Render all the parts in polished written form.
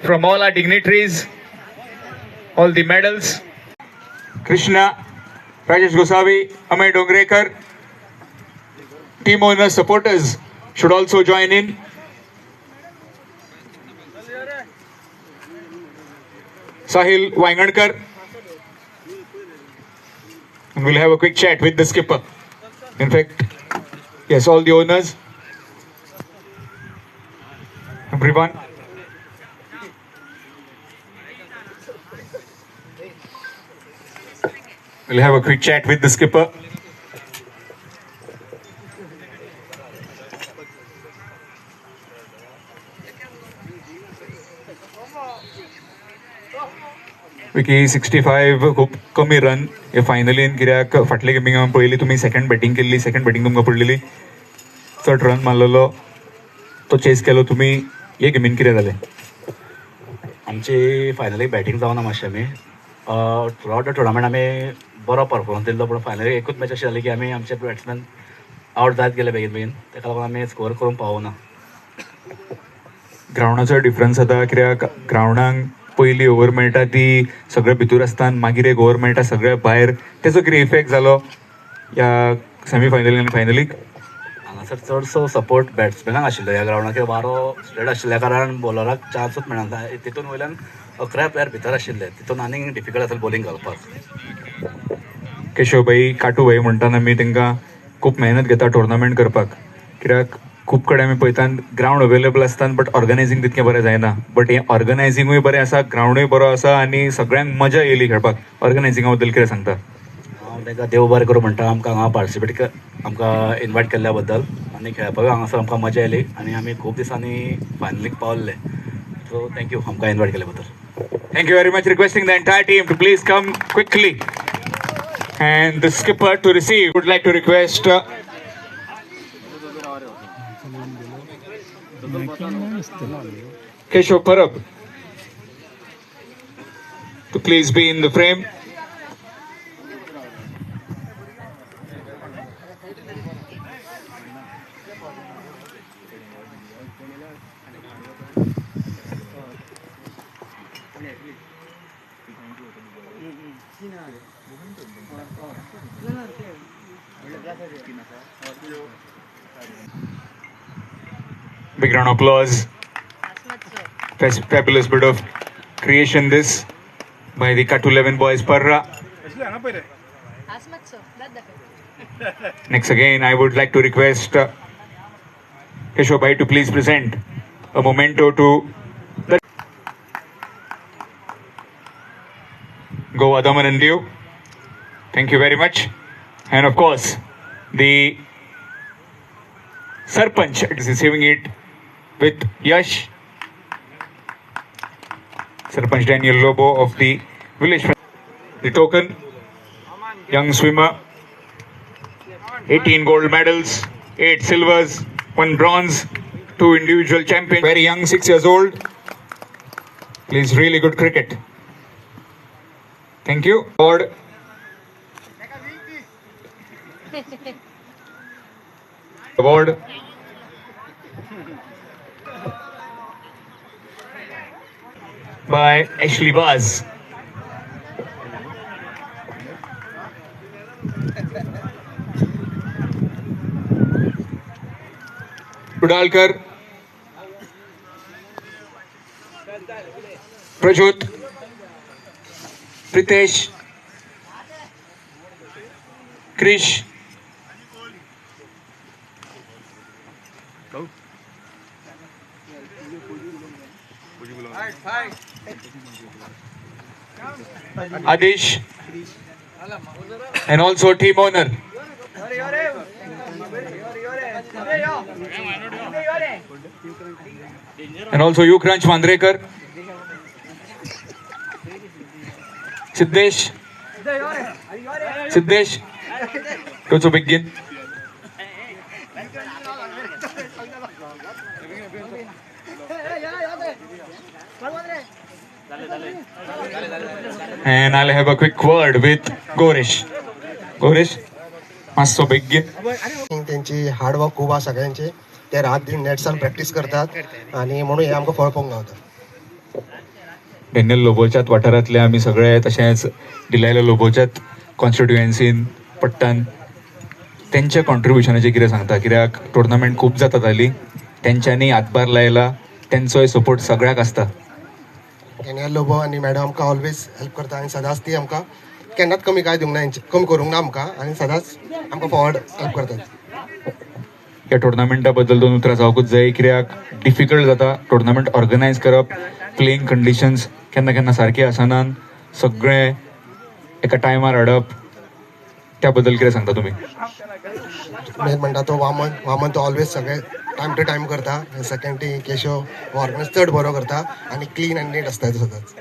from all our dignitaries, all the medals. Krishna, Rajesh Gosavi, Amay Dongrekar, team owners, supporters should also join in. Sahil Waingankar. And we'll have a quick chat with the skipper. In fact, yes, all the owners, everyone. We'll have a quick chat with the skipper. Wiki 65 खूप कमी run हे finally कित्याक फाटले gaming पळयली तुमी second batting केल्ली second batting तुमकां पडलेली चड रन मारलेलो तो चेस केलो तुमी हे गेमीन कितें जालें आमची फायनली बॅटिंग जावना मातशें आमी थ्रूआउट द टुर्नामेंट आमी बरो परफॉर्मन्स दिल्लो पूण फायनली एकूच मॅच अशी जाली की आमी आमचे बॅट्समॅन आवट जायत गेले बेगीन बेगीन ताका लागून आमी स्कोर करून पावना ग्रावंडाचो डिफरन्स जाता कित्याक ग्रावंडाक पयली ओवर मेळटा ती सगळे भितूर आसता मागीर एक ओवर मेळटा सगळे भायर तेचो कितें इफेक्ट जालो ह्या सेमी फायनली आनी फायनलीक हांगासर चडसो सपोर्ट बॅट्समॅनाक आशिल्लो ह्या ग्रावंडाचेर वारो स्प्रेड आशिल्ल्या कारण बॉलराक चान्सूच मेळना तितून वयल्यान 11 प्लेयर भितर आशिल्ले तितून आनीक डिफिकल्ट आसलें बॉलिंग घालपाक केशवभाई काटूभाई म्हणटाना आमी तांकां खूब मेहनत घेता टुर्नामेंट करपाक कित्याक खूब कडेन आमी पळयता ग्रावंड अवेलेबल आसता बट ऑर्गनायझींग तितकें बरें जायना बट हें ऑर्गनायझींगूय बरें आसा ग्रावंडूय बरो आसा आनी सगळ्यांक मजा येयली खेळपाक ऑर्गनायझिंगा बद्दल कितें सांगता हांव तांकां देव बरें करूं म्हणटा आमकां हांगा पार्टिसिपेट आमकां इनवायट केल्ल्या बद्दल आनी खेळपाक हांगासर आमकां मजा येयली आनी आमी खूब दिसांनी फायनलीक पावल्ले सो थँक्यू आमकां इनवायट केल्या बद्दल Thank you very much. Requesting the entire team to please come quickly. And the skipper to receive. Would like to request Keshav Parab to please be in the frame. Big round of applause. Fabulous bit of creation this by the Cut 11 boys Parra. Next again I would like to request Keshav Bhai to please present a memento to the Go Adaman and Dev. Thank you very much. And of course the Sarpanch is receiving it with Yash. Sarpanch Daniel Lobo of the village. The token, young swimmer, 18 gold medals, 8 silvers, 1 bronze, 2 individual champions. Very young, 6 years old. Plays really good cricket. Thank you. Award. Award. By Ashley Baz. Kudalkar, Prajot, Pritesh, Krish, Adish, and also team owner. And also Yukranch Mandrekar, Siddesh, to begin. And I'll have a quick word with Goresh. Goresh, must begin. त्यांची hard work खूप आहे सगळ्यांचे ते रात दिन नेट्सान practice करतात आणि म्हणून हे आमकां फळ पळोवंक गावता डॅनियल लोबोच्याच वाठारांतले आमी सगळे, तशेंच डिलायला लोबोच्याच कॉन्स्टिट्युएन्सीन पडटात. तेंच्या कॉन्ट्रिब्युशनाचेर कितें सांगता, कित्याक टुर्नामेंट खूब जाता जाली, तेंच्यांनी हातभार लायला, तेंचोय सपोर्ट सगळ्याक आसता. डॅनियल लोबो आनी मॅडम आमकां ऑलवेज हेल्प करता आनी सदांच ती आमकां केन्नाच कमी काय दिवंक ना, कमी करूंक ना आमकां, आनी सदांच आमकां फॉवर्ड हेल्प करतात. ह्या टुर्नामेंटा बद्दल 2 उतरां जावंकूच जाय, कित्याक डिफिकल्ट जाता टुर्नामेंट ऑर्गनायज करप. प्लेइंग कंडिशन्स केन्ना केन्ना सारके आसनात, सगळे एका टायमार हाडप, त्या बद्दल कितें सांगता तुमी? मेन म्हणटा तो वामन तो ऑलवेज सगळे टायम टू टायम करता. सेकंड टी केशव हो ऑर्गनायज चड बरो करता आनी क्लीन आनी नीट आसता तो सदांच.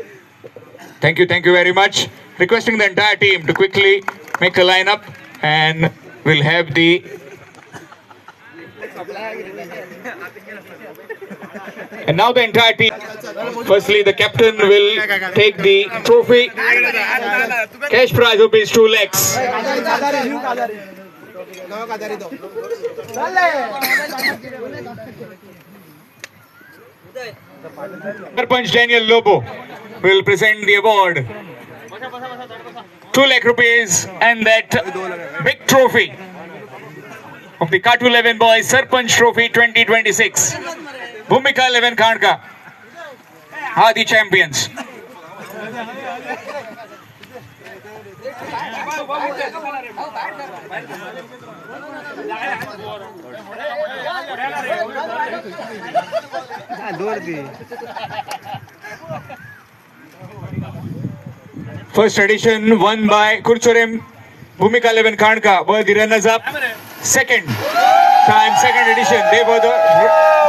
Thank you very much. Requesting the entire team to quickly make a lineup, and we'll have the and now the entire team. Firstly, the captain will take the trophy. Cash prize rupees 2 lakhs. Sarpanch Daniel Lobo will present the award. 2 lakh rupees and that big trophy of the Katu 11 Boys Sarpanch Trophy 2026. Bhumika 11 Khandka are the champions. First edition won by Kurchorim. Bhumika 11 Khandka were the runners up. Second edition, they were the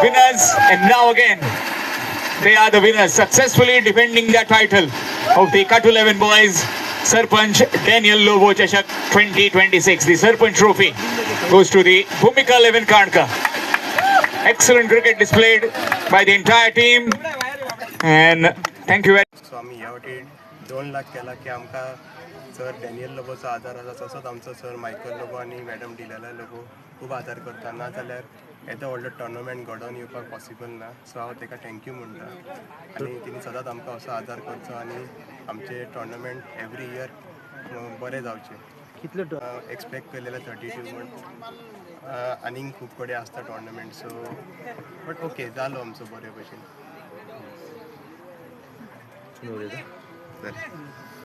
winners, and now again they are the winners, successfully defending their title of the Katu 11 Boys Sarpanch Daniel Lobo Chashak 2026. The Sarpanch Trophy goes to the Bhumika 11 Khandka. Excellent cricket displayed by the entire team, and thank you very much. सो आमी ह्या वाटेन 2 लाख केला की आमकां sir Daniel लोबोचो आदार आसा, तसोच आमचो सर मायकल लोबो आनी मॅडम डिलाला लोबो खूब आदार करता. ना जाल्यार येदो व्हडलो टुर्नामेंट घडोवन येवपाक पॉसिबल ना. सो हांव ताका थँक्यू म्हणटा, आनी तिणी सदांच आमकां असो आदार करचो आनी आमचे टुर्नामेंट एवरी इयर बरें जावचें. कितले एक्सपेक्ट केलेले 32 म्हण, आनीक खूब कडेन आसता टुर्नामेंट. सो बट ओके, जालो आमचो बरे भशेन.